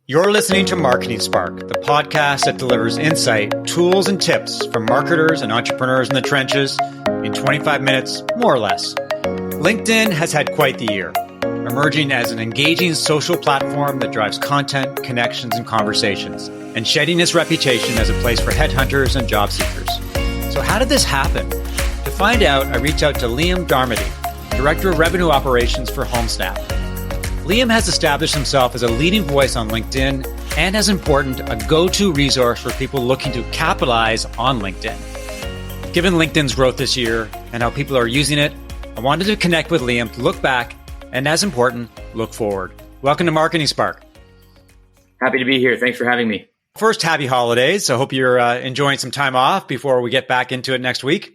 You're listening to Marketing Spark, the podcast that delivers insight, tools, and tips from marketers and entrepreneurs in the trenches in 25 minutes, more or less. LinkedIn has had quite the year, emerging as an engaging social platform that drives content, connections, and conversations, and shedding its reputation as a place for headhunters and job seekers. So how did this happen? To find out, I reached out to Darmody, Director of Revenue Operations for HomeSnap. Liam has established himself as a leading voice on LinkedIn and, as important, a go-to resource for people looking to capitalize on LinkedIn. Given LinkedIn's growth this year and how people are using it, I wanted to connect with Liam to look back and, as important, look forward. Welcome to Marketing Spark. Happy to be here. Thanks for having me. First, happy holidays. I hope you're enjoying some time off before we get back into it next week.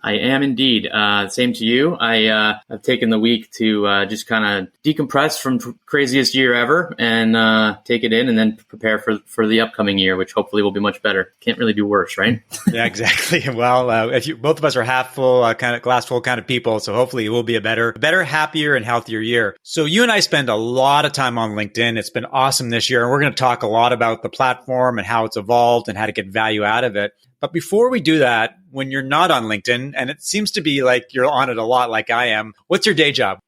I am indeed. Same to you. I've taken the week to just kind of decompress from craziest year ever and take it in and then prepare for the upcoming year, which hopefully will be much better. Can't really do worse, right? Yeah, exactly. Well, both of us are half full, kind of glass full kind of people, so hopefully it will be a better, happier, and healthier year. So you and I spend a lot of time on LinkedIn. It's been awesome this year, and we're going to talk a lot about the platform and how it's evolved and how to get value out of it. But before we do that, when you're not on LinkedIn, and it seems to be like you're on it a lot like I am, what's your day job?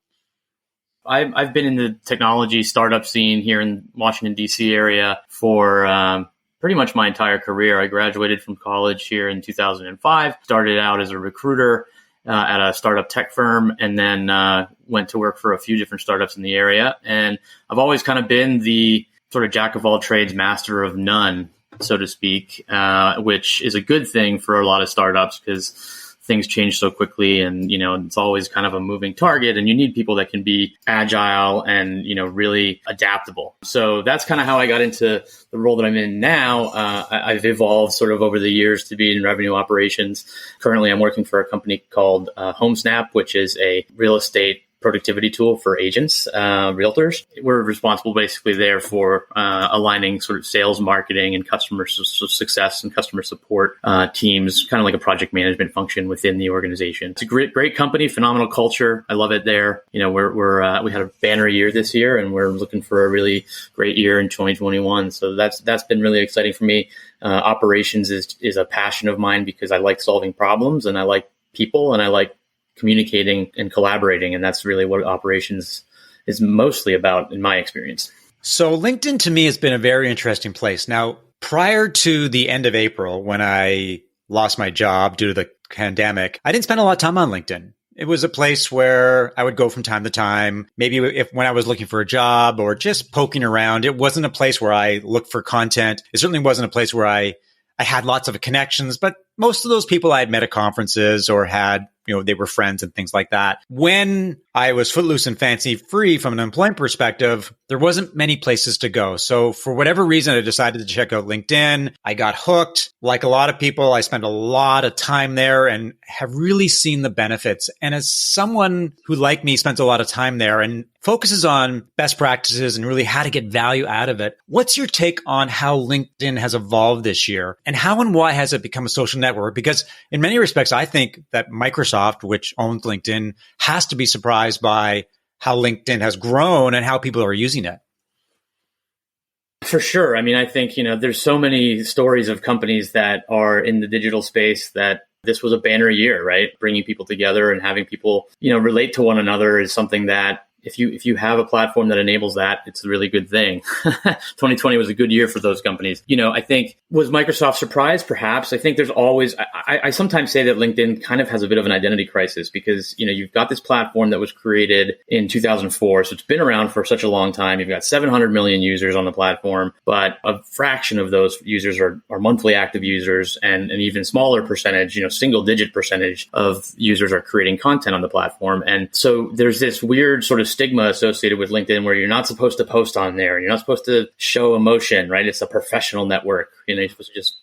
I've been in the technology startup scene here in Washington, D.C. area for pretty much my entire career. I graduated from college here in 2005, started out as a recruiter at a startup tech firm, and then went to work for a few different startups in the area. And I've always kind of been the sort of jack of all trades, master of none, so to speak, which is a good thing for a lot of startups because things change so quickly and, it's always kind of a moving target and you need people that can be agile and, really adaptable. So that's kind of how I got into the role that I'm in now. I've evolved sort of over the years to be in revenue operations. Currently, I'm working for a company called HomeSnap, which is a real estate productivity tool for agents, realtors. We're responsible basically there for aligning sort of sales, marketing, and customer success and customer support teams, kind of like a project management function within the organization. It's a great company, phenomenal culture. I love it there. We had a banner year this year, and we're looking for a really great year in 2021. So that's been really exciting for me. Operations is a passion of mine because I like solving problems and I like people and I like communicating and collaborating. And that's really what operations is mostly about in my experience. So LinkedIn to me has been a very interesting place. Now, prior to the end of April, when I lost my job due to the pandemic, I didn't spend a lot of time on LinkedIn. It was a place where I would go from time to time, maybe when I was looking for a job or just poking around. It wasn't a place where I looked for content. It certainly wasn't a place where I had lots of connections, but most of those people I had met at conferences or had, they were friends and things like that. When I was footloose and fancy free from an employment perspective, there wasn't many places to go. So for whatever reason, I decided to check out LinkedIn. I got hooked. Like a lot of people, I spent a lot of time there and have really seen the benefits. And as someone who, like me, spends a lot of time there and focuses on best practices and really how to get value out of it, what's your take on how LinkedIn has evolved this year? And how and why has it become a social network? Because in many respects, I think that Microsoft, which owns LinkedIn, has to be surprised by how LinkedIn has grown and how people are using it. For sure. I mean, I think, there's so many stories of companies that are in the digital space that this was a banner year, right? Bringing people together and having people, relate to one another is something that if you have a platform that enables that, it's a really good thing. 2020 was a good year for those companies. I think, was Microsoft surprised? Perhaps. I think there's always, I sometimes say that LinkedIn kind of has a bit of an identity crisis because, you've got this platform that was created in 2004. So it's been around for such a long time. You've got 700 million users on the platform, but a fraction of those users are monthly active users, and an even smaller percentage, single digit percentage of users are creating content on the platform. And so there's this weird sort of stigma associated with LinkedIn where you're not supposed to post on there. You're not supposed to show emotion, right? It's a professional network. You're supposed to just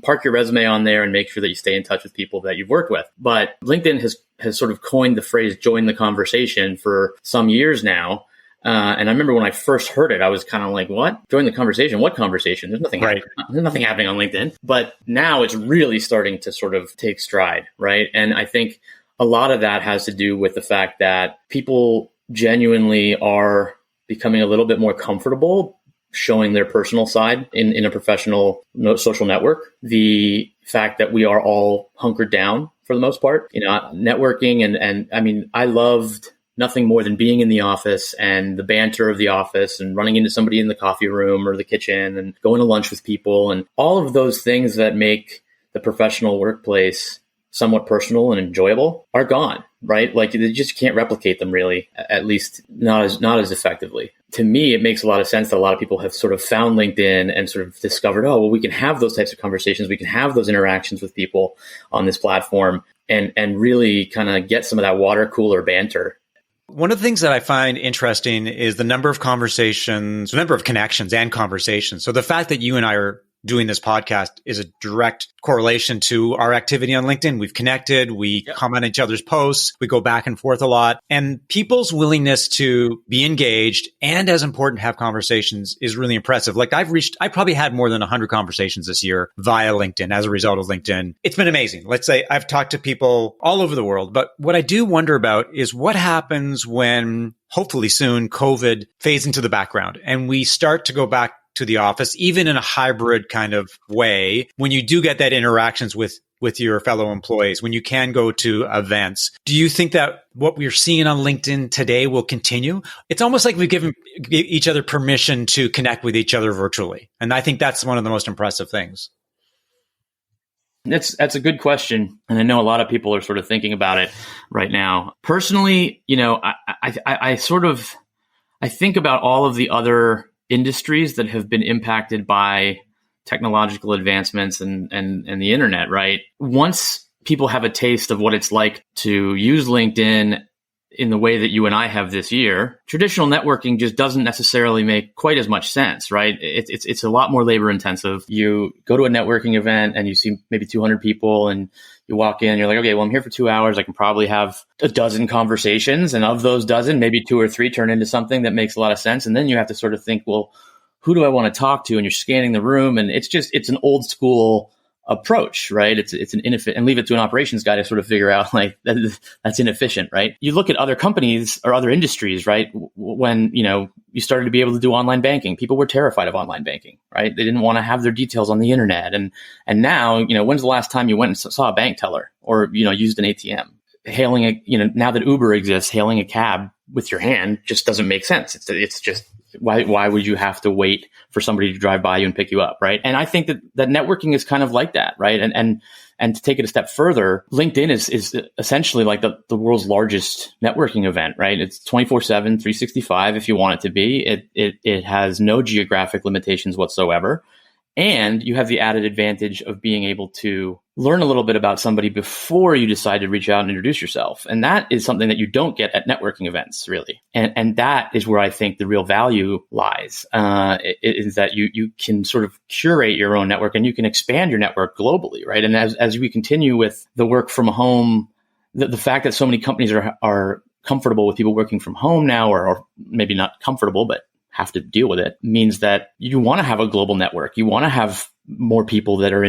park your resume on there and make sure that you stay in touch with people that you've worked with. But LinkedIn has sort of coined the phrase join the conversation for some years now. And I remember when I first heard it, I was kind of like, what? Join the conversation? What conversation? There's nothing happening. There's nothing happening on LinkedIn. But now it's really starting to sort of take stride, right? And I think a lot of that has to do with the fact that people genuinely are becoming a little bit more comfortable showing their personal side in a professional social network. The fact that we are all hunkered down for the most part, networking. And I mean, I loved nothing more than being in the office and the banter of the office and running into somebody in the coffee room or the kitchen and going to lunch with people and all of those things that make the professional workplace somewhat personal and enjoyable are gone, right? Like you just can't replicate them really, at least not as effectively. To me, it makes a lot of sense that a lot of people have sort of found LinkedIn and sort of discovered, oh, well, we can have those types of conversations. We can have those interactions with people on this platform and really kind of get some of that water cooler banter. One of the things that I find interesting is the number of conversations, the number of connections and conversations. So the fact that you and I are doing this podcast is a direct correlation to our activity on LinkedIn. We've connected, we comment on each other's posts, we go back and forth a lot. And people's willingness to be engaged and, as important, have conversations is really impressive. Like I probably had more than 100 conversations this year via LinkedIn as a result of LinkedIn. It's been amazing. Let's say I've talked to people all over the world, but what I do wonder about is what happens when, hopefully soon, COVID fades into the background and we start to go back to the office, even in a hybrid kind of way, when you do get that interactions with your fellow employees, when you can go to events. Do you think that what we're seeing on LinkedIn today will continue? It's almost like we've given each other permission to connect with each other virtually. And I think that's one of the most impressive things. That's a good question. And I know a lot of people are sort of thinking about it right now. Personally, I think about all of the other industries that have been impacted by technological advancements and the internet, right? Once people have a taste of what it's like to use LinkedIn in the way that you and I have this year, traditional networking just doesn't necessarily make quite as much sense, right? It's a lot more labor intensive. You go to a networking event and you see maybe 200 people and you walk in, you're like, okay, well, I'm here for 2 hours. I can probably have a dozen conversations. And of those dozen, maybe 2 or 3 turn into something that makes a lot of sense. And then you have to sort of think, well, who do I want to talk to? And you're scanning the room. And it's an old school approach, right? It's an inefficient, and leave it to an operations guy to sort of figure out like that's inefficient, right? You look at other companies or other industries, right? When, you started to be able to do online banking, people were terrified of online banking, right? They didn't want to have their details on the internet. And now, when's the last time you went and saw a bank teller or, used an ATM? Hailing now that Uber exists, hailing a cab with your hand just doesn't make sense. It's just, why would you have to wait for somebody to drive by you and pick you up, right? And I think that networking is kind of like that, right? And to take it a step further, LinkedIn is essentially like the world's largest networking event, right? It's 24/7, 365 if you want it to be. It has no geographic limitations whatsoever. And you have the added advantage of being able to learn a little bit about somebody before you decide to reach out and introduce yourself. And that is something that you don't get at networking events, really. And that is where I think the real value lies, is that you can sort of curate your own network and you can expand your network globally, right? And as we continue with the work from home, the fact that so many companies are comfortable with people working from home now, or maybe not comfortable, but have to deal with it, means that you want to have a global network. You want to have more people that are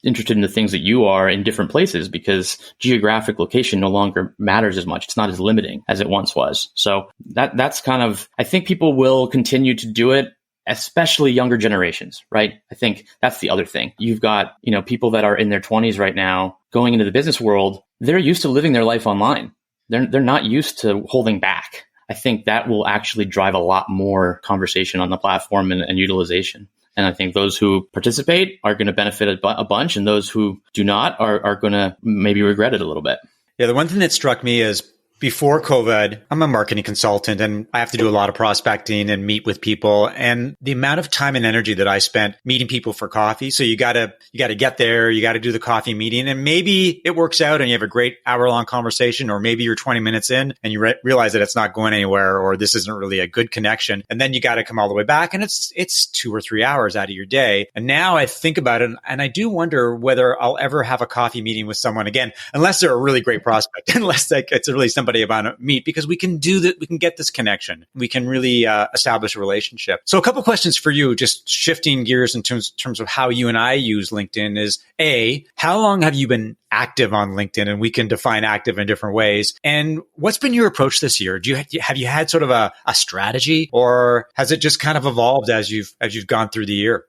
interested in the things that you are in different places, because geographic location no longer matters as much. It's not as limiting as it once was. So that's kind of, I think people will continue to do it, especially younger generations, right? I think that's the other thing. You've got, people that are in their 20s right now going into the business world. They're used to living their life online. They're not used to holding back. I think that will actually drive a lot more conversation on the platform and utilization. And I think those who participate are going to benefit a bunch, and those who do not are going to maybe regret it a little bit. Yeah, the one thing that struck me is before COVID, I'm a marketing consultant and I have to do a lot of prospecting and meet with people, and the amount of time and energy that I spent meeting people for coffee. So you got to get there, you got to do the coffee meeting, and maybe it works out and you have a great hour-long conversation, or maybe you're 20 minutes in and you realize that it's not going anywhere, or this isn't really a good connection. And then you got to come all the way back, and it's 2 or 3 hours out of your day. And now I think about it, and I do wonder whether I'll ever have a coffee meeting with someone again, unless they're a really great prospect, unless it's really somebody somebody about a meet because we can do that. We can get this connection. We can really establish a relationship. So a couple questions for you, just shifting gears in terms of how you and I use LinkedIn is A, how long have you been active on LinkedIn? And we can define active in different ways. And what's been your approach this year? Have you had sort of a strategy, or has it just kind of evolved as you've gone through the year?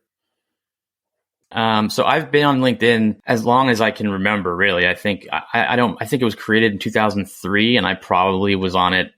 So I've been on LinkedIn as long as I can remember, really. I think I think it was created in 2003, and I probably was on it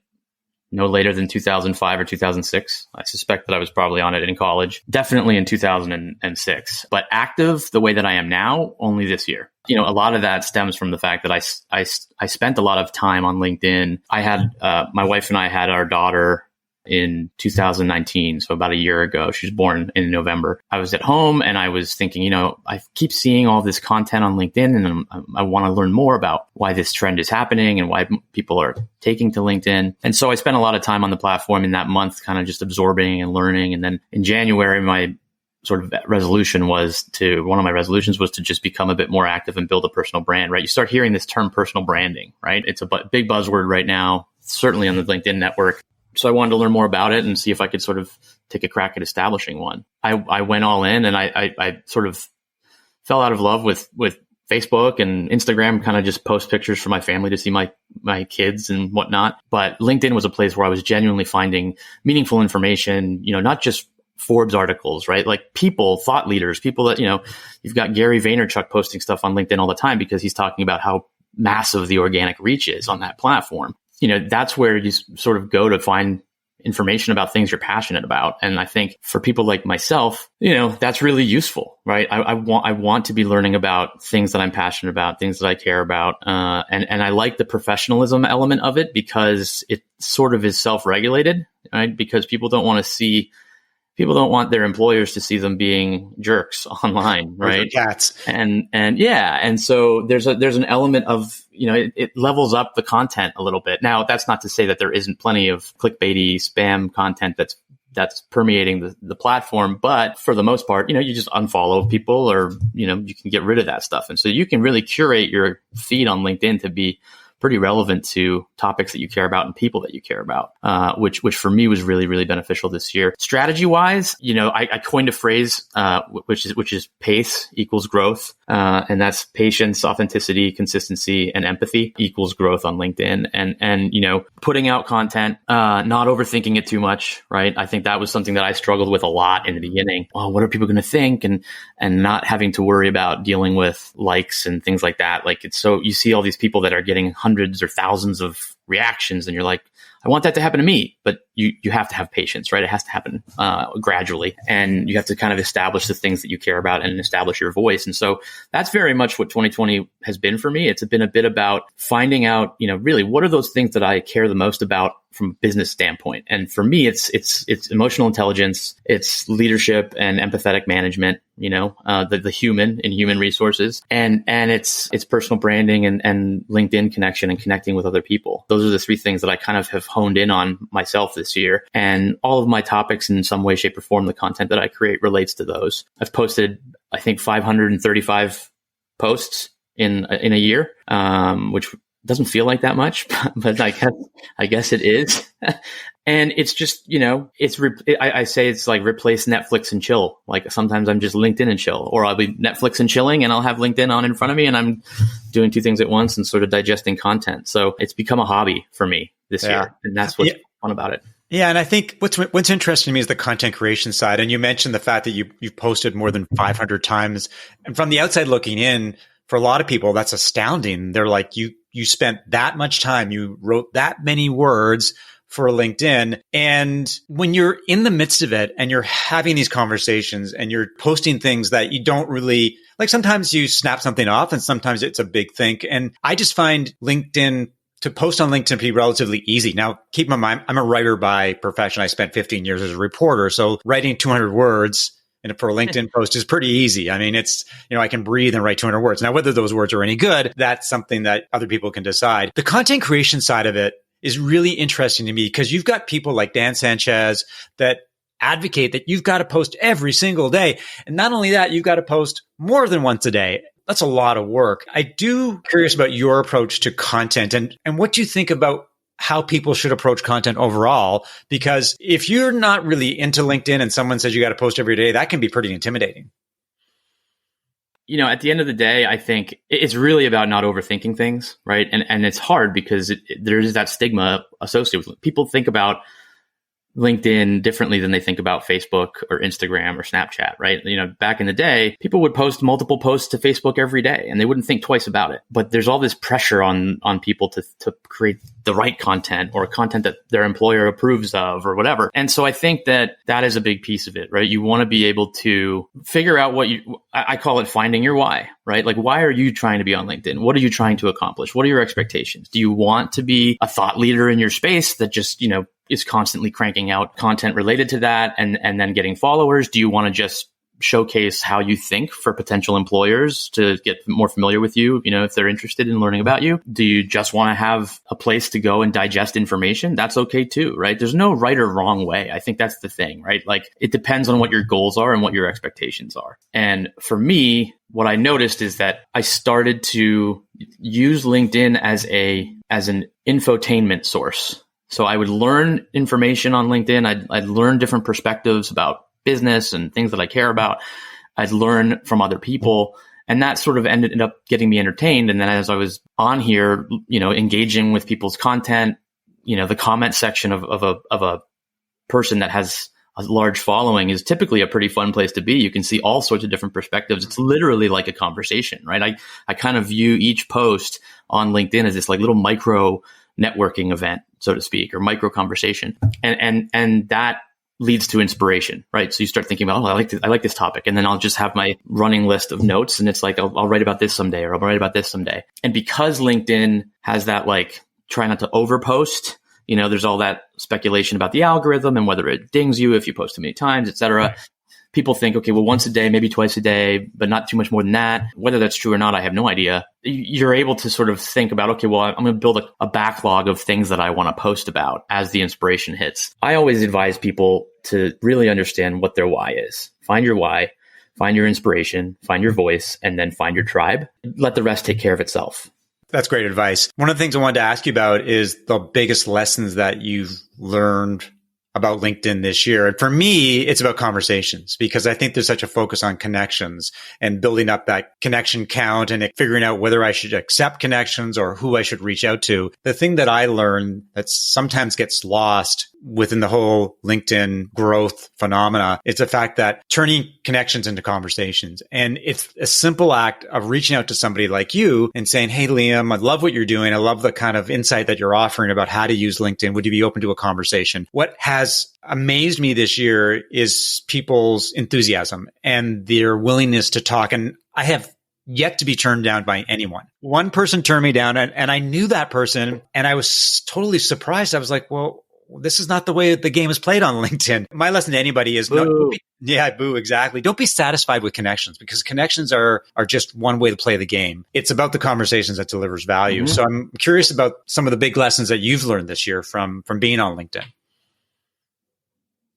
no later than 2005 or 2006. I suspect that I was probably on it in college, definitely in 2006. But active the way that I am now, only this year. A lot of that stems from the fact that I spent a lot of time on LinkedIn. I had my wife and I had our daughter in 2019, so about a year ago. She was born in November. I was at home and I was thinking, I keep seeing all this content on LinkedIn, and I want to learn more about why this trend is happening and why people are taking to LinkedIn. And so I spent a lot of time on the platform in that month, kind of just absorbing and learning. And then in January, one of my resolutions was to just become a bit more active and build a personal brand, right? You start hearing this term personal branding, right? It's a big buzzword right now, certainly on the LinkedIn network. So I wanted to learn more about it and see if I could sort of take a crack at establishing one. I went all in, and I sort of fell out of love with Facebook and Instagram, kind of just post pictures for my family to see my kids and whatnot. But LinkedIn was a place where I was genuinely finding meaningful information, not just Forbes articles, right? Like thought leaders, people that, you've got Gary Vaynerchuk posting stuff on LinkedIn all the time because he's talking about how massive the organic reach is on that platform. That's where you sort of go to find information about things you're passionate about. And I think for people like myself, that's really useful, right? I want to be learning about things that I'm passionate about, things that I care about. And I like the professionalism element of it because it sort of is self-regulated, right? Because people don't want their employers to see them being jerks online, right? Cats. And so there's an element of, it levels up the content a little bbit. Now, that's not to say that there isn't plenty of clickbaity spam content that's permeating the platform, but for the most part, you just unfollow people, or you can get rid of that stuff, and so you can really curate your feed on LinkedIn to be pretty relevant to topics that you care about and people that you care about, which for me was really, really beneficial this year. Strategy wise, I coined a phrase, which is PACE equals growth. And that's patience, authenticity, consistency, and empathy equals growth on LinkedIn. And putting out content, not overthinking it too much, right? I think that was something that I struggled with a lot in the beginning. Oh, what are people going to think? And not having to worry about dealing with likes and things like that. Like, it's so, you see all these people that are getting hundreds or thousands of reactions, and you're like, I want that to happen to me, but you have to have patience, right? It has to happen gradually, and you have to kind of establish the things that you care about and establish your voice. And so that's very much what 2020 has been for me. It's been a bit about finding out, really, what are those things that I care the most about from a business standpoint. And for me, it's emotional intelligence, it's leadership and empathetic management, the human in human resources, and it's personal branding and LinkedIn connection and connecting with other people. Those are the three things that I kind of have honed in on myself this year. And all of my topics in some way, shape, or form, the content that I create relates to those. I've posted, I think, 535 posts in a year, which doesn't feel like that much, but I guess it is. And it's just, I say it's like replace Netflix and chill. Like sometimes I'm just LinkedIn and chill, or I'll be Netflix and chilling and I'll have LinkedIn on in front of me and I'm doing two things at once and sort of digesting content. So it's become a hobby for me this year. And that's what's fun about it. Yeah. And I think what's interesting to me is the content creation side. And you mentioned the fact that you've posted more than 500 times. And from the outside looking in, for a lot of people, that's astounding. They're like, you spent that much time, you wrote that many words for LinkedIn. And when you're in the midst of it and you're having these conversations and you're posting things that you don't really like, sometimes you snap something off and sometimes it's a big think. And I just find to post on LinkedIn to be relatively easy. Now, keep in mind, I'm a writer by profession. I spent 15 years as a reporter. So writing 200 words and for a LinkedIn post is pretty easy. I mean, it's, I can breathe and write 200 words. Now, whether those words are any good, that's something that other people can decide. The content creation side of it is really interesting to me because you've got people like Dan Sanchez that advocate that you've got to post every single day. And not only that, you've got to post more than once a day. That's a lot of work. I do curious about your approach to content and what you think about how people should approach content overall. Because if you're not really into LinkedIn and someone says you got to post every day, that can be pretty intimidating. At the end of the day, I think it's really about not overthinking things, right? And it's hard because there is that stigma associated with it. People think about LinkedIn differently than they think about Facebook or Instagram or Snapchat, right? Back in the day, people would post multiple posts to Facebook every day and they wouldn't think twice about it. But there's all this pressure on people to create the right content or content that their employer approves of or whatever. And so I think that is a big piece of it, right? You want to be able to figure out I call it finding your why, right? Like, why are you trying to be on LinkedIn? What are you trying to accomplish? What are your expectations? Do you want to be a thought leader in your space that just, is constantly cranking out content related to that and then getting followers? Do you want to just showcase how you think for potential employers to get more familiar with you, if they're interested in learning about you? Do you just want to have a place to go and digest information? That's okay too, right? There's no right or wrong way. I think that's the thing, right? Like, it depends on what your goals are and what your expectations are. And for me, what I noticed is that I started to use LinkedIn as an infotainment source. So I would learn information on LinkedIn. I'd learn different perspectives about business and things that I care about. I'd learn from other people. And that sort of ended up getting me entertained. And then as I was on here, engaging with people's content, the comment section of a person that has a large following is typically a pretty fun place to be. You can see all sorts of different perspectives. It's literally like a conversation, right? I kind of view each post on LinkedIn as this like little micro networking event, so to speak, or micro conversation. And that leads to inspiration, right? So you start thinking about, I like this topic. And then I'll just have my running list of notes. And it's like, I'll write about this someday, or I'll write about this someday. And because LinkedIn has that, like, try not to overpost, there's all that speculation about the algorithm and whether it dings you if you post too many times, et cetera. Right. People think, okay, well, once a day, maybe twice a day, but not too much more than that. Whether that's true or not, I have no idea. You're able to sort of think about, okay, well, I'm going to build a backlog of things that I want to post about as the inspiration hits. I always advise people to really understand what their why is. Find your why, find your inspiration, find your voice, and then find your tribe. Let the rest take care of itself. That's great advice. One of the things I wanted to ask you about is the biggest lessons that you've learned about LinkedIn this year. And for me, it's about conversations, because I think there's such a focus on connections and building up that connection count and figuring out whether I should accept connections or who I should reach out to. The thing that I learned that sometimes gets lost within the whole LinkedIn growth phenomena, it's the fact that turning connections into conversations. And it's a simple act of reaching out to somebody like you and saying, hey, Liam, I love what you're doing. I love the kind of insight that you're offering about how to use LinkedIn. Would you be open to a conversation? What has amazed me this year is people's enthusiasm and their willingness to talk. And I have yet to be turned down by anyone. One person turned me down, and I knew that person, and I was totally surprised. I was like, well, this is not the way the game is played on LinkedIn. My lesson to anybody is, boo, exactly. Don't be satisfied with connections, because connections are just one way to play the game. It's about the conversations that delivers value. Mm-hmm. So I'm curious about some of the big lessons that you've learned this year from being on LinkedIn.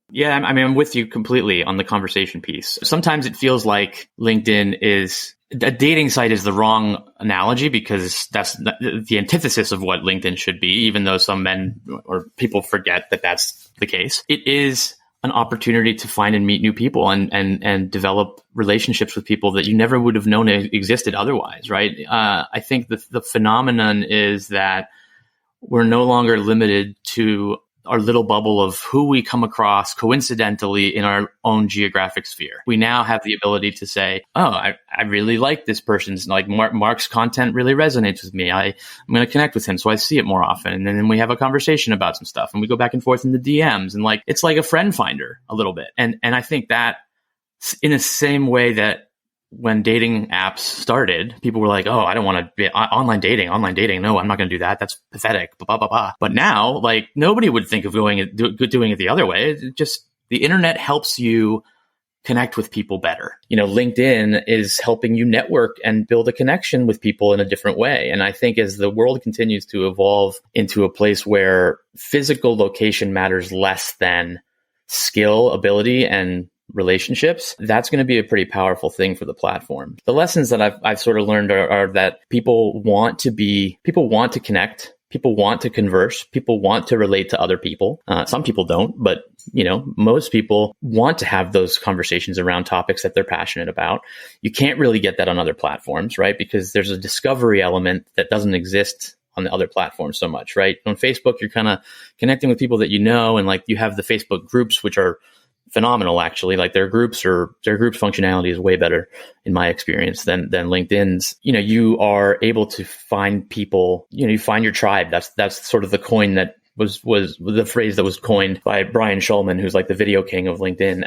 Yeah, I mean, I'm with you completely on the conversation piece. Sometimes it feels like LinkedIn is a dating site is the wrong analogy, because that's the antithesis of what LinkedIn should be, even though some men or people forget that that's the case. It is an opportunity to find and meet new people and develop relationships with people that you never would have known existed otherwise, right? I think the phenomenon is that we're no longer limited to our little bubble of who we come across coincidentally in our own geographic sphere. We now have the ability to say, oh, I really like this person's, like Mark's content really resonates with me. I'm going to connect with him, so I see it more often. And then we have a conversation about some stuff, and we go back and forth in the DMs, and like, it's like a friend finder a little bit. And I think that in the same way that when dating apps started, people were like, oh, I don't want to be online dating. No, I'm not going to do that. That's pathetic. Blah, blah, blah. But now, like, nobody would think of doing it the other way. It just, the internet helps you connect with people better. LinkedIn is helping you network and build a connection with people in a different way. And I think as the world continues to evolve into a place where physical location matters less than skill, ability, and relationships, that's going to be a pretty powerful thing for the platform. The lessons that I've sort of learned are that people want to connect People want to converse. People want to relate to other people. Some people don't, but most people want to have those conversations around topics that they're passionate about. You can't really get that on other platforms, right? Because there's a discovery element that doesn't exist on the other platforms so much, right? On Facebook, you're kind of connecting with people that you know, and like you have the Facebook groups, which are phenomenal, actually. Like their groups functionality is way better in my experience than LinkedIn's. You are able to find people, you find your tribe. That's sort of the coin that was the phrase that was coined by Brian Schulman, who's like the video king of LinkedIn.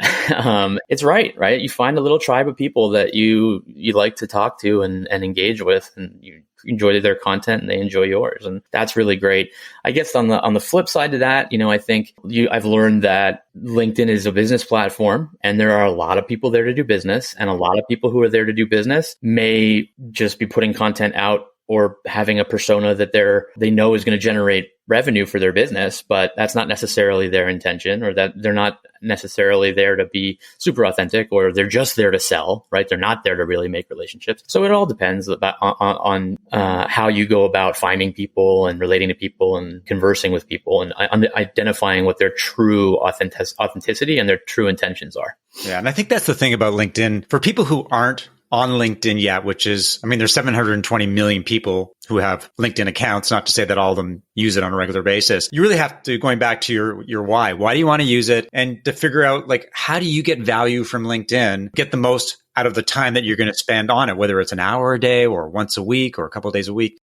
It's right? You find a little tribe of people that you like to talk to and engage with, and you enjoy their content and they enjoy yours. And that's really great. I guess on the flip side to that, I think I've learned that LinkedIn is a business platform, and there are a lot of people there to do business, and a lot of people who are there to do business may just be putting content out or having a persona that they know is going to generate revenue for their business, but that's not necessarily their intention, or that they're not necessarily there to be super authentic, or they're just there to sell, right? They're not there to really make relationships. So it all depends on how you go about finding people and relating to people and conversing with people and identifying what their true authenticity and their true intentions are. Yeah. And I think that's the thing about LinkedIn. For people who aren't on LinkedIn yet, which is, there's 720 million people who have LinkedIn accounts, not to say that all of them use it on a regular basis. You really have to, going back to your why. Why do you want to use it? And to figure out, like, how do you get value from LinkedIn, get the most out of the time that you're going to spend on it, whether it's an hour a day or once a week or a couple of days a week.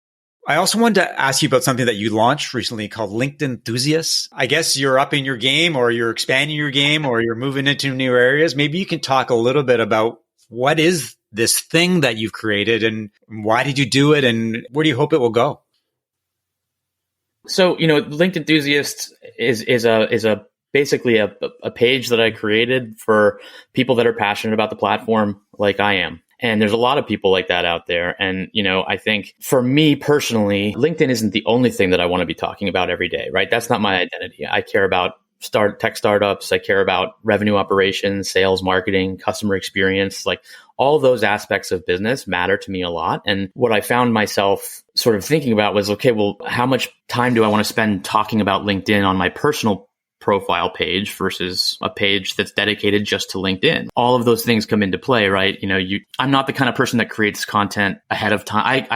I also wanted to ask you about something that you launched recently called LinkedIn Enthusiasts. I guess you're upping your game, or you're expanding your game, or you're moving into new areas. Maybe you can talk a little bit about what is this thing that you've created, and why did you do it, and where do you hope it will go? So, LinkedIn Enthusiasts is basically a page that I created for people that are passionate about the platform, like I am. And there's a lot of people like that out there. And, I think for me personally, LinkedIn isn't the only thing that I want to be talking about every day, right? That's not my identity. I care about tech startups. I care about revenue operations, sales, marketing, customer experience. Like all those aspects of business matter to me a lot. And what I found myself sort of thinking about was, okay, well, how much time do I want to spend talking about LinkedIn on my personal profile page versus a page that's dedicated just to LinkedIn? All of those things come into play, right? I'm not the kind of person that creates content ahead of time.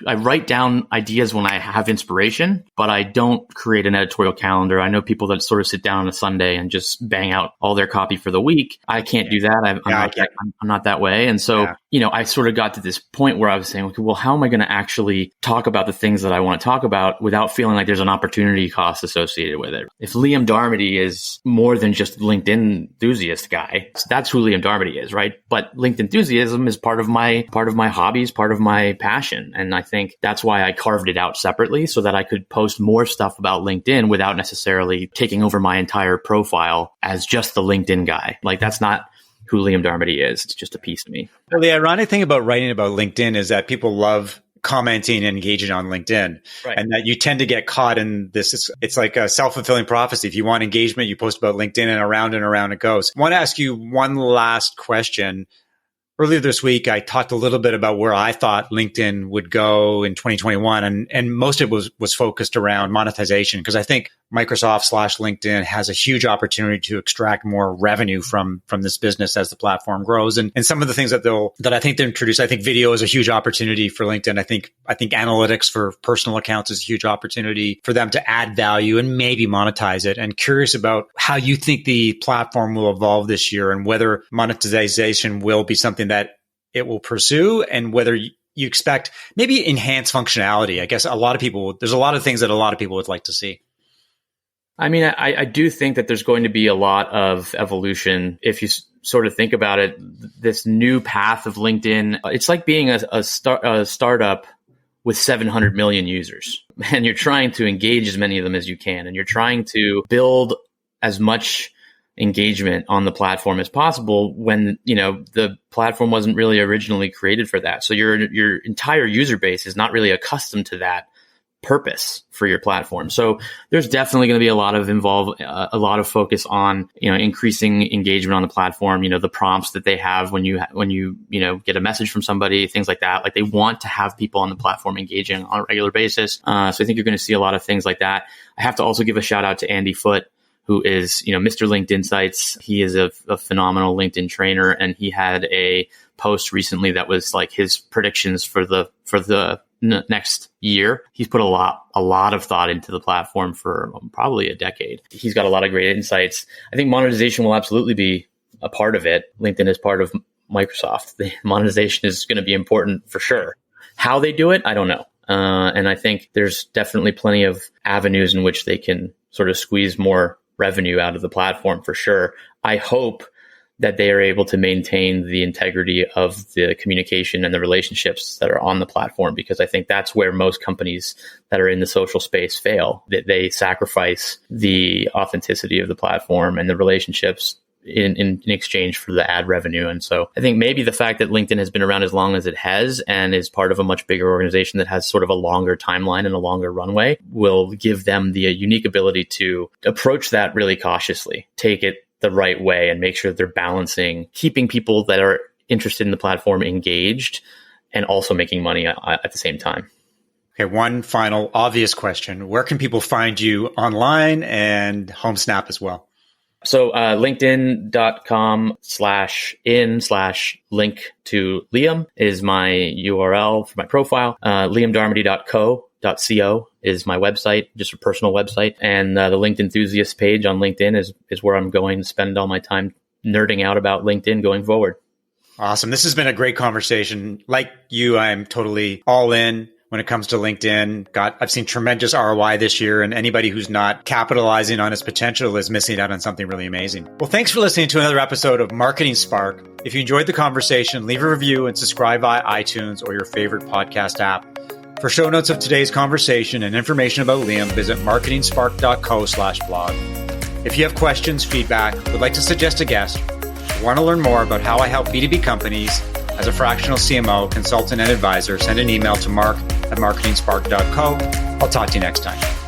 I write down ideas when I have inspiration, but I don't create an editorial calendar. I know people that sort of sit down on a Sunday and just bang out all their copy for the week. I can't do that. I'm not that way. And so, I sort of got to this point where I was saying, okay, well, how am I going to actually talk about the things that I want to talk about without feeling like there's an opportunity cost associated with it? If Liam Darmody is more than just LinkedIn enthusiast guy, that's who Liam Darmody is, right? But LinkedIn enthusiasm is part of my hobbies, part of my passion. And I think that's why I carved it out separately, so that I could post more stuff about LinkedIn without necessarily taking over my entire profile as just the LinkedIn guy. Like that's not who Liam Darmody is. It's just a piece of me. Well, the ironic thing about writing about LinkedIn is that people love commenting and engaging on LinkedIn, right? And that you tend to get caught in this. It's like a self-fulfilling prophecy. If you want engagement, you post about LinkedIn, and around it goes. I want to ask you one last question. Earlier this week, I talked a little bit about where I thought LinkedIn would go in 2021. And most of it was focused around monetization, because I think Microsoft/LinkedIn has a huge opportunity to extract more revenue from this business as the platform grows. And some of the things that I think they'll introduce, I think video is a huge opportunity for LinkedIn. I think analytics for personal accounts is a huge opportunity for them to add value and maybe monetize it. And curious about how you think the platform will evolve this year, and whether monetization will be something that it will pursue, and whether you expect maybe enhanced functionality. I guess there's a lot of things that a lot of people would like to see. I do think that there's going to be a lot of evolution. If you sort of think about it, this new path of LinkedIn, it's like being a startup with 700 million users, and you're trying to engage as many of them as you can, and you're trying to build as much engagement on the platform as possible when, the platform wasn't really originally created for that. So your entire user base is not really accustomed to that purpose for your platform. So there's definitely going to be a lot of focus on, increasing engagement on the platform, the prompts that they have when you get a message from somebody, things like that. Like they want to have people on the platform engaging on a regular basis. So I think you're going to see a lot of things like that. I have to also give a shout out to Andy Foote, who is, Mr. LinkedIn Insights. He is a phenomenal LinkedIn trainer, and he had a post recently that was like his predictions for the next year. He's put a lot of thought into the platform for probably a decade. He's got a lot of great insights. I think monetization will absolutely be a part of it. LinkedIn is part of Microsoft. The monetization is going to be important for sure. How they do it, I don't know. And I think there's definitely plenty of avenues in which they can sort of squeeze more revenue out of the platform for sure. I hope that they are able to maintain the integrity of the communication and the relationships that are on the platform, because I think that's where most companies that are in the social space fail, that they sacrifice the authenticity of the platform and the relationships in exchange for the ad revenue. And so I think maybe the fact that LinkedIn has been around as long as it has and is part of a much bigger organization that has sort of a longer timeline and a longer runway will give them the unique ability to approach that really cautiously, take it the right way, and make sure that they're balancing keeping people that are interested in the platform engaged and also making money at the same time. Okay, one final obvious question. Where can people find you online and HomeSnap as well? So linkedin.com/in/link to Liam is my URL for my profile. liamdarmody.co.co is my website, just a personal website. And the LinkedIn Enthusiast page on LinkedIn is where I'm going to spend all my time nerding out about LinkedIn going forward. Awesome. This has been a great conversation. Like you, I'm totally all in when it comes to LinkedIn. I've seen tremendous ROI this year, and anybody who's not capitalizing on its potential is missing out on something really amazing. Well, thanks for listening to another episode of Marketing Spark. If you enjoyed the conversation, leave a review and subscribe via iTunes or your favorite podcast app. For show notes of today's conversation and information about Liam, visit marketingspark.co/blog. If you have questions, feedback, would like to suggest a guest, or want to learn more about how I help B2B companies as a fractional CMO, consultant, and advisor, send an email to mark@marketingspark.co. I'll talk to you next time.